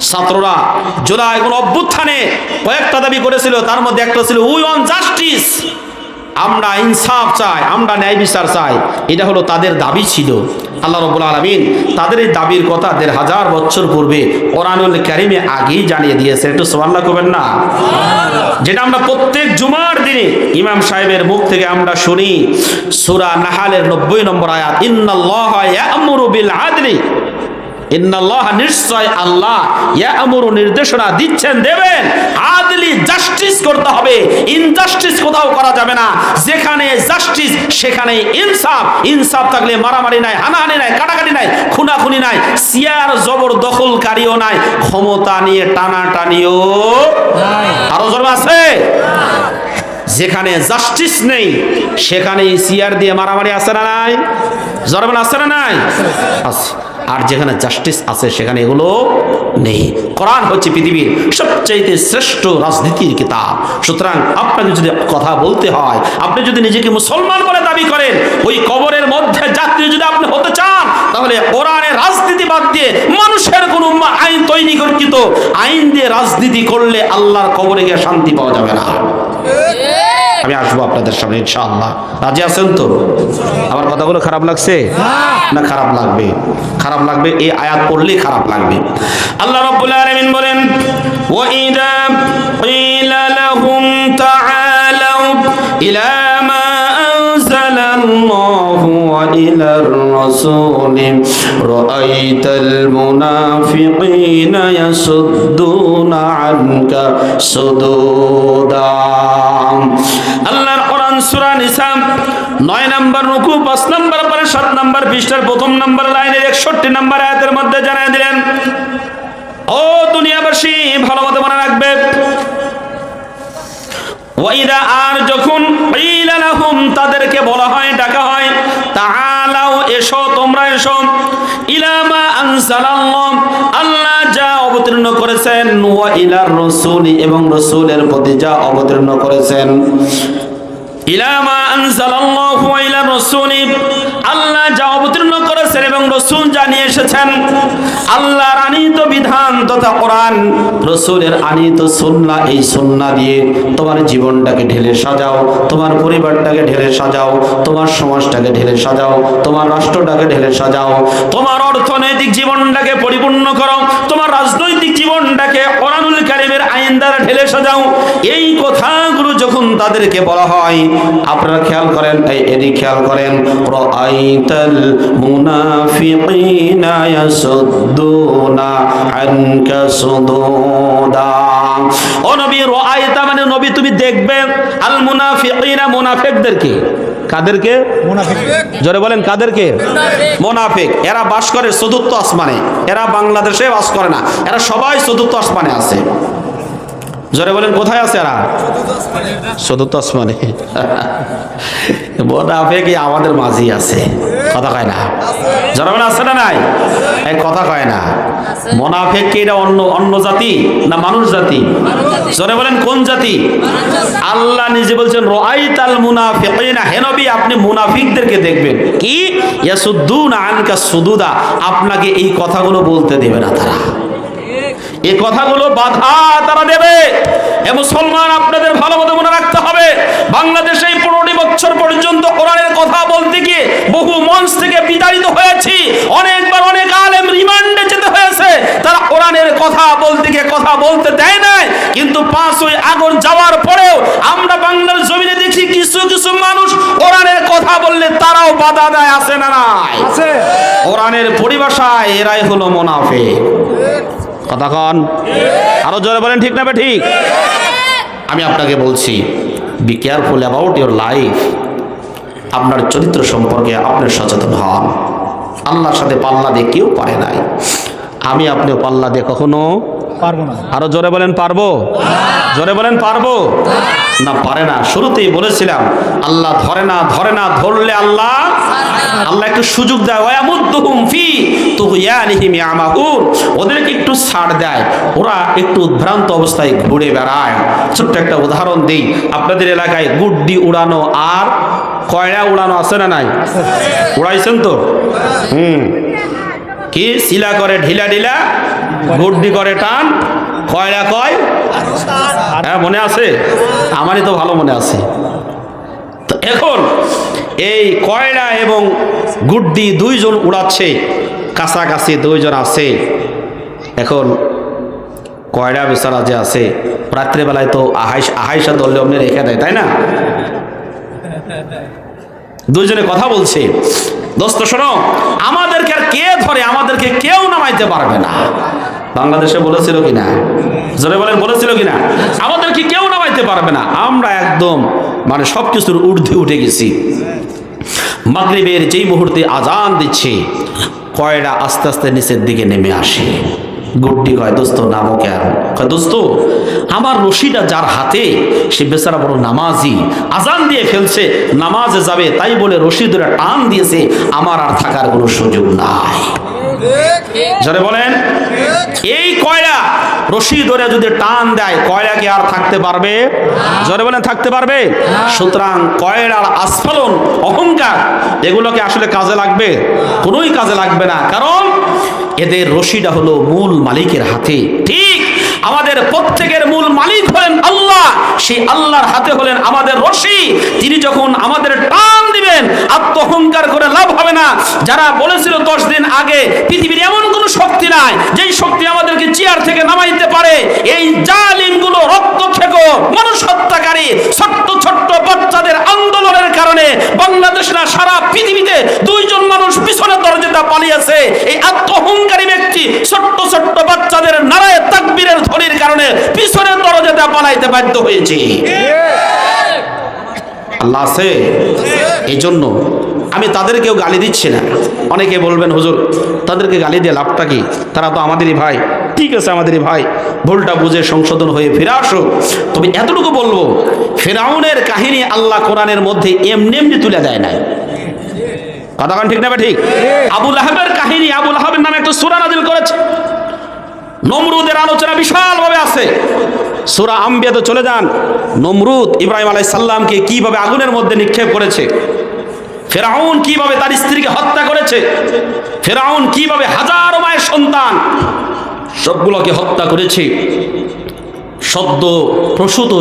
ছাত্ররা জুলাই অভ্যুত্থানে কয়েকটা দাবি করেছিল, তার মধ্যে একটা ছিল উই ওয়ান্ট জাস্টিস, আমরা ইনসাফ চাই, আমরা ন্যায় বিচার চাই। এটা হলো তাদের দাবি ছিল। আল্লাহ রাব্বুল আলামিন তাদের এই দাবির কথা ১৫০০ বছর পূর্বে কোরআনুল কারীমে আগেই জানিয়ে দিয়েছে। একটু সুবহানাল্লাহ কইবেন না? যেটা আমরা প্রত্যেক জুমার দিনে ইমাম সাহেবের মুখ থেকে আমরা শুনি, সূরা নাহালের ৯০ নম্বর আয়াত, ইন্নাল্লাহা ইয়া'মুরু বিল আদলি, ইন্নাল্লাহ নিশ্চয় আল্লাহ ইয়া'মুরু নির্দেশনা দিচ্ছেন, দেবেন, আদলি জাস্টিস করতে হবে, ইনজাস্টিস কোথাও করা যাবে না। যেখানে জাস্টিস সেখানে ইনসাফ, ইনসাফ থাকলে মারামারি নাই, হানাহানি নাই, কাটাকাটি নাই, খুনাখুনি নাই, সিয়ার জবর দখলকারীও নাই, ক্ষমতা নিয়ে টানাটানিও নাই। আরো জোরে আছে? যেখানে জাস্টিস নেই সেখানে সিয়ার দিয়ে মারামারি আছে না নাই? জোরে আছে না নাই? আছে। আর যেখানে জাস্টিস আছে সেখানে এগুলো নেই। কোরআন হচ্ছে পৃথিবীর সবচাইতে শ্রেষ্ঠ রাজনীতির কিতাব। সুতরাং আপনাকে যদি কথা বলতে হয়, আপনি যদি নিজেকে মুসলমান বলে দাবি করেন, ওই কবরের মধ্যে যাত্রী যদি আপনি হতে চান, তাহলে কোরআনের রাজনীতি বাদ দিয়ে মানুষের কোন আইন তৈরি করিত আইন দিয়ে রাজনীতি করলে আল্লাহর কবরে গিয়ে শান্তি পাওয়া যাবে না। আমি আসবো আপনাদের সামনে ইনশাআল্লাহ। রাজি আছেন তো? আমার কথাগুলো খারাপ লাগছে না? খারাপ লাগবে, খারাপ লাগবে। এই আয়াত পড়লেই খারাপ লাগবে। আল্লাহ রাব্বুল আলামিন বলেন, ওয়া ইযা ক্বিলা লাহুম তাআলাউ ইলা মা আনজালাল্লাহু ওয়া ইলার রাসূলি রাআইতাল মুনাফিকিনা ইয়াসুদ্দুনা আনকা সুদুদা। আল্লাহর কোরআন সূরা নিসা ৯ নম্বর রুকু ৫ নম্বর পরে ৭ নম্বর পৃষ্ঠার প্রথম নম্বর লাইনের ৬১ নম্বর আয়াতের মধ্যে জানিয়ে দিলেন, ও দুনিয়াবাসী ভালোমতো মনে রাখবে, ওয়াইদা আর যখন ক্বিলা লাহুম তাদেরকে বলা হয়, ডাকা হয়, তাআলাও এসো, তোমরা এসো, ইলা মা আনজালাল্লাহ আল্লাহ যা অবতীর্ণ করেছেন, ওয়া ইলার রাসূলি এবং রাসূলের প্রতি যা অবতীর্ণ করেছেন, ইলা মা আনজালাল্লাহু ওয়া ইলার রাসূলি আল্লাহ যা অবতীর্ণ করেছেন এবং রাসূল যা নিয়ে এসেছেন, আল্লাহর আনিত বিধান তথা কোরআন, রাসূলের আনিত সুন্নাহ, এই সুন্নাহ দিয়ে তোমার জীবনটাকে ঢেলে সাজাও, তোমার পরিবারটাকে ঢেলে সাজাও, তোমার সমাজটাকে ঢেলে সাজাও, তোমার রাষ্ট্রটাকে ঢেলে সাজাও, তোমার অর্থনৈতিক জীবনটাকে পরিপূর্ণ করো, তোমার রাজনৈতিক জীবনটাকে কোরআনুল কারীমের আইন দ্বারা ঢেলে সাজাও। এই কথাগুলো যখন তাদেরকে বলা হয়, আপনারা খেয়াল করেন, এদিকে খেয়াল করেন, রাআইতাল মুনাফিকিনা ইয়াসুদ্দুনা আনকা সুদুদা। ও নবী, রাআইতা মানে নবী তুমি দেখবে, আল মুনাফিকিনা মুনাফিকদেরকে। কাদেরকে? মুনাফিক। জোরে বলেন কাদেরকে? মুনাফিক। এরা বাস করে চতুর্থ আসমানে, এরা বাংলাদেশে বাস করে না, এরা সবাই চতুর্থ আসমানে আছে। জোরে বলেন কোথায় আছে এরা? চতুর্থ আসমানে। মুনাফিক আমাদের মাঝেই আছে, কথা কয় না? জোরে বলেন আছে না নাই? এই কথা কয় না। মুনাফিক কি এটা অন্য জাতি না মানুষ জাতি? জোরে বলেন কোন জাতি? আল্লাহ নিজে বলছেন, রাআইতাল মুনাফিকিনা, হে নবী আপনি মুনাফিকদেরকে দেখবেন, কি ইয়াসুদ্দুনা আনকা সুদুদা, আপনাকে এই কথাগুলো বলতে দেবে না তারা, এই কথাগুলো বাধা তারা দেবে। এ মুসলমান আপনাদের ভালো মতো মনে রাখতে হবে, বাংলাদেশে 15টি বছর পর্যন্ত কোরআনের কথা বলতে গিয়ে বহু মঞ্চ থেকে বিতাড়িত হয়েছি, অনেকবার অনেক আলেম রিমান্ডে যেতে হয়েছে, তারা কোরআনের কথা বলতে গিয়ে কথা বলতে দেয় নাই। কিন্তু 5ই আগস্ট যাওয়ার পরেও আমরা বাংলার জমিনে দেখি কিছু কিছু মানুষ কোরআনের কথা বললে তারাও বাধা দেয়, আছে না নাই? আছে। কোরআনের পরিভাষায় এরাই হলো মুনাফিক। কথা কন, আরো জোরে বলেন ঠিক না বে ঠিক? আমি আপনাকে বলছি, be careful about your life. আপনার চরিত্র সম্পর্কে আপনি সচেতন হন। আল্লাহর সাথে পাল্লা দিয়ে কেউ পারে নাই, আমি আপনিও পাল্লা দিয়ে কখনো পারবো না। আরো জোরে বলেন পারবো? জোরে বলেন পারবো না? পারে না। শুরুতেই বলেছিলাম আল্লাহ ধরে না, ধরলে আল্লাহ একটু সুযোগ দেয়, ওয়ায়ামুদ্দুহুম ফি তুগয়ানিহিম ইয়ামাহুন, ওদেরকে একটু ছাড় দেয়, ওরা একটু উদ্ভ্রান্ত অবস্থায় ঘুরে বেড়ায়। ছোট্ট একটা উদাহরণ দিই, আপনাদের এলাকায় গুড্ডি উড়ানো আর কয়রা উড়ানো আছে না নাই? উড়াইছেন তো? কি শিলা করে ঢিলা ঢিলা গুড্ডি করে টান, কয়লা কয় হ্যাঁ মনে আছে, আমারই তো ভালো মনে আছে। তো এখন এই কয়লা এবং গুড্ডি দুইজন উড়াচ্ছে, কাছাকাছি দুইজন আছে। এখন কয়লা বেচারা যে আছে, রাত্রেবেলায় তো আহাইসা ধরলে অমনি রেখে দেয়, তাই না? দুইজনে কথা বলছে, দোস্ত শোনো, আমাদেরকে আর কে ধরে, আমাদেরকে কেউ নামাইতে পারবে না। বাংলাদেশে বলেছিল কিনা, জোরে বলেন, বলেছিল কিনা? আমাদেরকে কেউ নামাইতে পারবে না, আমরা একদম মানে সবকিছুর ঊর্ধ্বে উঠে গেছি। মাগরিবের যেই মুহূর্তে আজান দিচ্ছে, কয়লা আস্তে আস্তে নিচের দিকে নেমে আসে। গুড্ডি কয়, দোস্ত নামো কেন? কয়, দোস্ত আমার রশিটা যার হাতে, সে বেচারা বড় নামাজি, আজান দিয়ে ফেলছে, নামাজে যাবে, তাই বলে রশি ধরে টান দিয়েছে, আমার আর থাকার কোনো সুযোগ নাই। যারা বলেন এই কয়লা রশি ধরে যদি টান দেয়, কয়লা কি আর থাকতে পারবে? যারা বলেন থাকতে পারবে? সুতরাং কয়লার আস্ফালন, অহংকার, এগুলোকে আসলে কাজে লাগবে? কোনোই কাজে লাগবে না, কারণ এদের রশিটা হলো মূল মালিকের হাতে। ঠিক আমাদের প্রত্যেকের মূল মালিক হলেন আল্লাহ, সেই আল্লাহর হাতে হলেন আমাদের রশি। তিনি যখন আমাদের টান দিবেন, আত্মহংকার করে লাভ হবে না। যারা বলেছিল 10 দিন আগে পৃথিবীর এমন কোনো শক্তি নাই যেই শক্তি আমাদেরকে চেয়ার থেকে নামাইতে পারে, এই জালিমগুলো, রক্তক্ষেকো, মানুষ হত্যাকারী, ছোট্ট ছোট্ট বাচ্চাদের আন্দোলনের কারণে বাংলাদেশ না সারা পৃথিবীতে 2 জন মানুষ পিছনে দরজাটা পালিয়েছে। এই আত্মহংকারী ব্যক্তি ছোট্ট ছোট্ট বাচ্চাদের নারায়ে তাকবীরের ধ্বনির কারণে পিছনে দরজাটা পালাইতে বাধ্য হয়েছে। আল্লাহ আছে। এই জন্য আমি তাদেরকেও গালি দিচ্ছি না। অনেকে বলবেন, হুজুর তাদেরকে গালি দিয়ে লাভটা কি? তারা তো আমাদেরই ভাই। ঠিক আছে, আমাদেরই ভাই, ভুলটা বুঝে সংশোধন হয়ে ফিরে আসো। তবে এতটুকু বলবো, ফিরআউনের কাহিনী আল্লাহ কোরআনের মধ্যে এমনি এমনি তুলে দেয় নাই। কথা কোন ঠিক না? ঠিক। আবু লাহাবের কাহিনী, আবু লাহাবের নামে একটা সূরা নাযিল করেছে। নমরুদের আলোচনা বিশালভাবে আছে। সূরা আম্বিয়াতে চলে যান, নমরুদ ইব্রাহিম আলাইহিস সালামকে কিভাবে আগুনের মধ্যে নিক্ষেপ করেছে, ফিরআউন কিভাবে তার স্ত্রীকে হত্যা করেছে, ফিরআউন কিভাবে হাজারো মায়ের সন্তান সবগুলোকে হত্যা করেছে, সদ্য প্রসূত